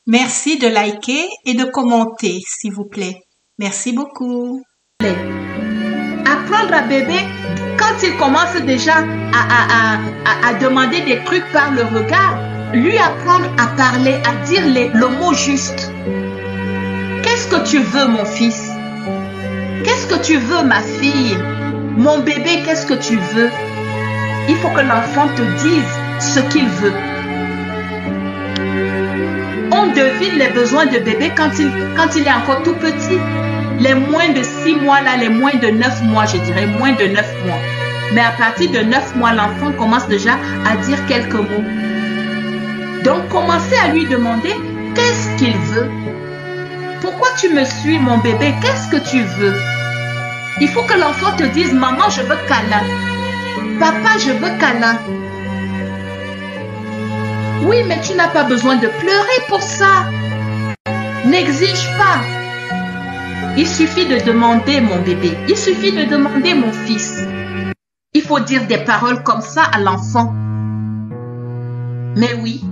Merci de liker et de commenter, s'il vous plaît. Merci beaucoup. Apprendre à bébé, quand il commence déjà à demander des trucs par le regard, lui apprendre à parler, à dire le mot juste. Qu'est-ce que tu veux, mon fils? Qu'est-ce que tu veux, ma fille? Mon bébé, qu'est-ce que tu veux? Il faut que l'enfant te dise ce qu'il veut. On devine les besoins de bébé quand il est encore tout petit. Les moins de 6 mois, là, les moins de 9 mois, je dirais, moins de 9 mois. Mais à partir de 9 mois, l'enfant commence déjà à dire quelques mots. Donc, commencez à lui demander qu'est-ce qu'il veut. Pourquoi tu me suis, mon bébé? Qu'est-ce que tu veux? Il faut que l'enfant te dise, maman, je veux câlin. Papa, je veux câlin. Oui, mais tu n'as pas besoin de pleurer pour ça. N'exige pas. Il suffit de demander, mon bébé. Il suffit de demander, mon fils. Il faut dire des paroles comme ça à l'enfant. Mais oui.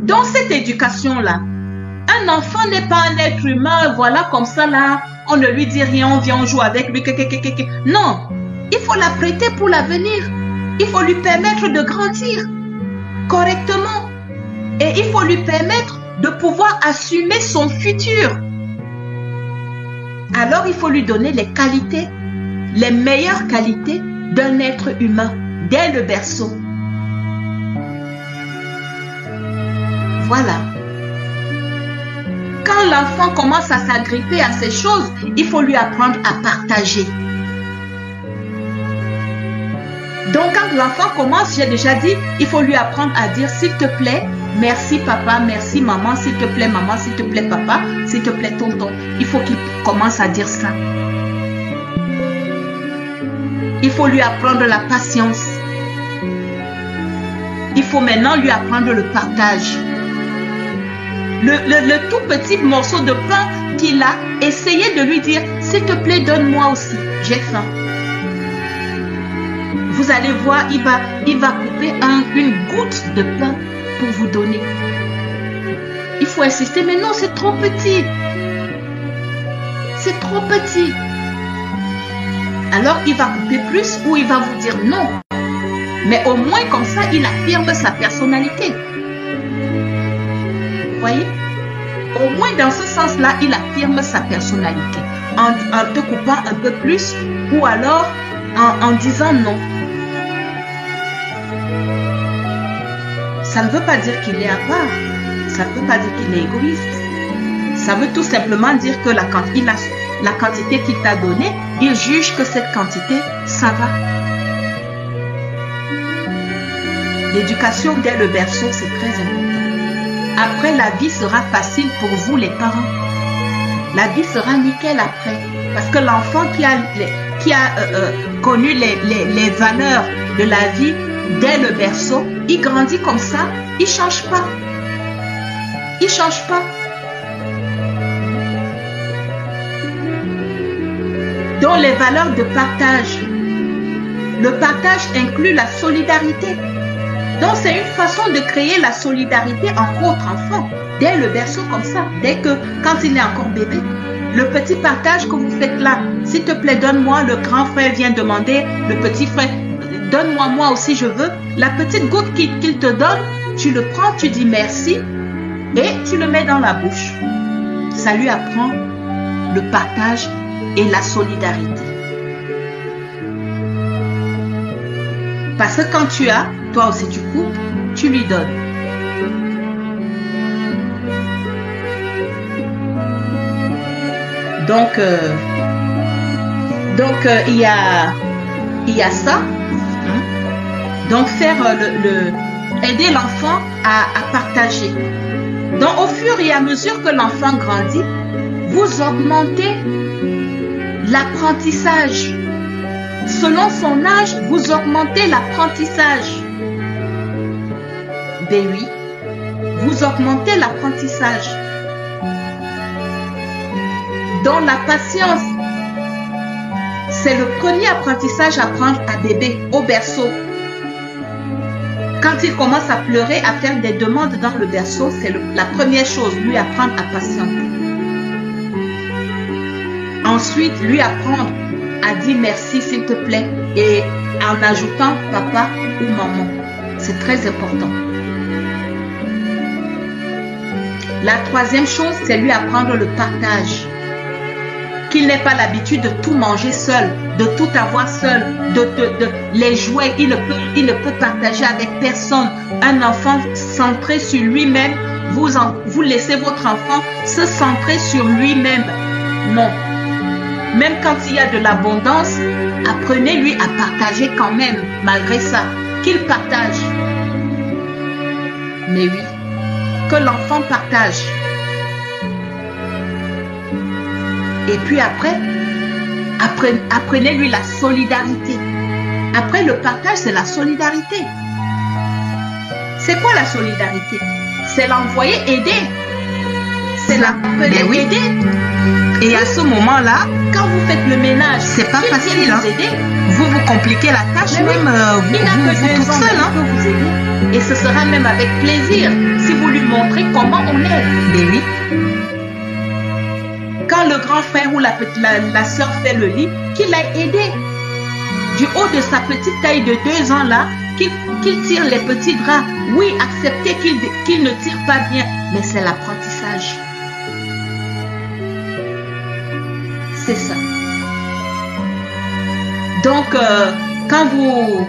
Dans cette éducation-là, un enfant n'est pas un être humain, voilà, comme ça, là, on ne lui dit rien, on vient, on joue avec lui. Non, il faut l'apprêter pour l'avenir. Il faut lui permettre de grandir correctement. Et il faut lui permettre de pouvoir assumer son futur. Alors, il faut lui donner les qualités, les meilleures qualités d'un être humain dès le berceau. Voilà. Quand l'enfant commence à s'agripper à ces choses, il faut lui apprendre à partager. Donc, quand l'enfant commence, j'ai déjà dit, il faut lui apprendre à dire s'il te plaît, merci papa, merci maman, s'il te plaît maman, s'il te plaît papa, s'il te plaît tonton. Il faut qu'il commence à dire ça. Il faut lui apprendre la patience. Il faut maintenant lui apprendre le partage. Le tout petit morceau de pain qu'il a, essayez de lui dire, s'il te plaît, donne-moi aussi, j'ai faim. Vous allez voir, il va couper une goutte de pain pour vous donner. Il faut insister, mais non, c'est trop petit. C'est trop petit. Alors, il va couper plus ou il va vous dire non. Mais au moins, comme ça, il affirme sa personnalité. Vous voyez? Au moins, dans ce sens-là, il affirme sa personnalité. En te coupant un peu plus ou alors en disant non. Ça ne veut pas dire qu'il est à part. Ça ne veut pas dire qu'il est égoïste. Ça veut tout simplement dire que la quantité qu'il t'a donnée, il juge que cette quantité, ça va. L'éducation dès le berceau, c'est très important. Après, la vie sera facile pour vous, les parents. La vie sera nickel après. Parce que l'enfant qui a connu les valeurs de la vie dès le berceau, il grandit comme ça, il ne change pas. Il ne change pas. Donc, les valeurs de partage. Le partage inclut la solidarité. Donc, c'est une façon de créer la solidarité en votre enfant, dès le berceau comme ça, quand il est encore bébé. Le petit partage que vous faites là, s'il te plaît, donne-moi, le grand frère vient demander, le petit frère, donne-moi, moi aussi je veux. La petite goutte qu'il te donne, tu le prends, tu dis merci et tu le mets dans la bouche. Ça lui apprend le partage et la solidarité. Parce que quand tu as, toi aussi tu coupes, tu lui donnes. Donc il y a ça. Donc faire aider l'enfant à partager. Donc au fur et à mesure que l'enfant grandit, vous augmentez l'apprentissage. Selon son âge, vous augmentez l'apprentissage. Ben oui, vous augmentez l'apprentissage. Dans la patience, c'est le premier apprentissage à apprendre à bébé, au berceau. Quand il commence à pleurer, à faire des demandes dans le berceau, c'est la première chose, lui apprendre à patienter. Ensuite, lui apprendre à dire merci s'il te plaît et en ajoutant papa ou maman. C'est très important. La troisième chose, c'est lui apprendre le partage. Qu'il n'ait pas l'habitude de tout manger seul, de tout avoir seul, de les jouets, il ne peut partager avec personne. Un enfant centré sur lui-même, vous laissez votre enfant se centrer sur lui-même. Non. Même quand il y a de l'abondance, apprenez-lui à partager quand même, malgré ça. Qu'il partage. Mais oui, que l'enfant partage. Et puis après, apprenez-lui la solidarité. Après le partage, c'est la solidarité. C'est quoi la solidarité? C'est l'envoyer aider. C'est l'appeler aider. Et à ce moment-là, quand vous faites le ménage, c'est pas facile. Vous aider. Vous compliquez la tâche, même vous toute seule. Vous aider. Et ce sera même avec plaisir si vous lui montrez comment on aide. Mais oui. Quand le grand frère ou la soeur fait le lit, qu'il aille aider. Du haut de sa petite taille de 2 ans là, qu'il tire les petits draps. Oui, acceptez qu'il ne tire pas bien, mais c'est l'apprentissage. C'est ça. Donc, quand vous...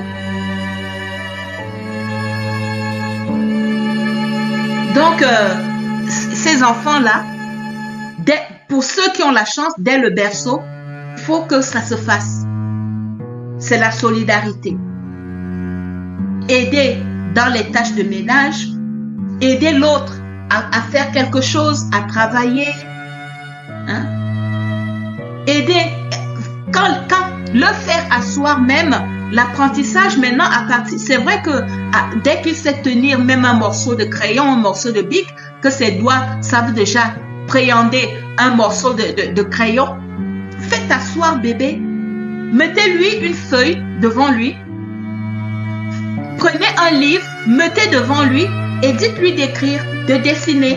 Donc, ces enfants-là, pour ceux qui ont la chance, dès le berceau, il faut que ça se fasse. C'est la solidarité. Aider dans les tâches de ménage, aider l'autre à faire quelque chose, à travailler. Hein? Aider, quand le faire asseoir même, l'apprentissage maintenant à partir, c'est vrai que dès qu'il sait tenir même un morceau de crayon, un morceau de bic, que ses doigts savent déjà préhender un morceau de crayon, faites asseoir bébé, mettez-lui une feuille devant lui, prenez un livre, mettez devant lui et dites-lui d'écrire, de dessiner.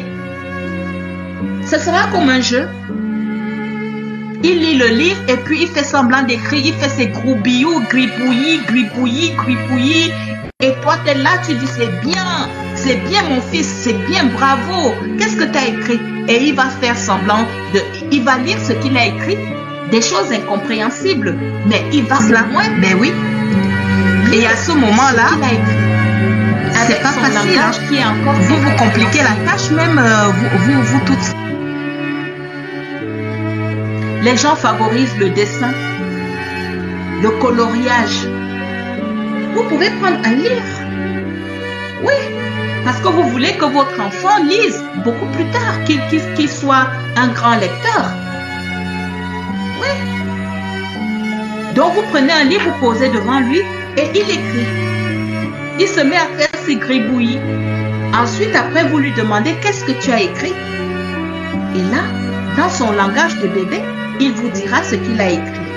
Ce sera comme un jeu. Il lit le livre et puis il fait semblant d'écrire, il fait ses groubillous, gribouillis. Et toi, tu es là, tu dis c'est bien mon fils, c'est bien, bravo. Qu'est-ce que tu as écrit? Et il va faire semblant il va lire ce qu'il a écrit, des choses incompréhensibles, mais il va se la moins. Ben oui. Et à ce moment-là, c'est pas facile. Hein? Qui est encore vous compliquez la tâche, même vous toutes. Les gens favorisent le dessin, le coloriage. Vous pouvez prendre un livre. Oui, parce que vous voulez que votre enfant lise beaucoup plus tard, qu'il soit un grand lecteur. Oui. Donc vous prenez un livre, vous posez devant lui et il écrit. Il se met à faire ses gribouillis. Ensuite, après, vous lui demandez qu'est-ce que tu as écrit. Et là, dans son langage de bébé, il vous dira ce qu'il a écrit.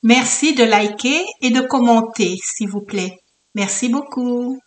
Merci de liker et de commenter, s'il vous plaît. Merci beaucoup.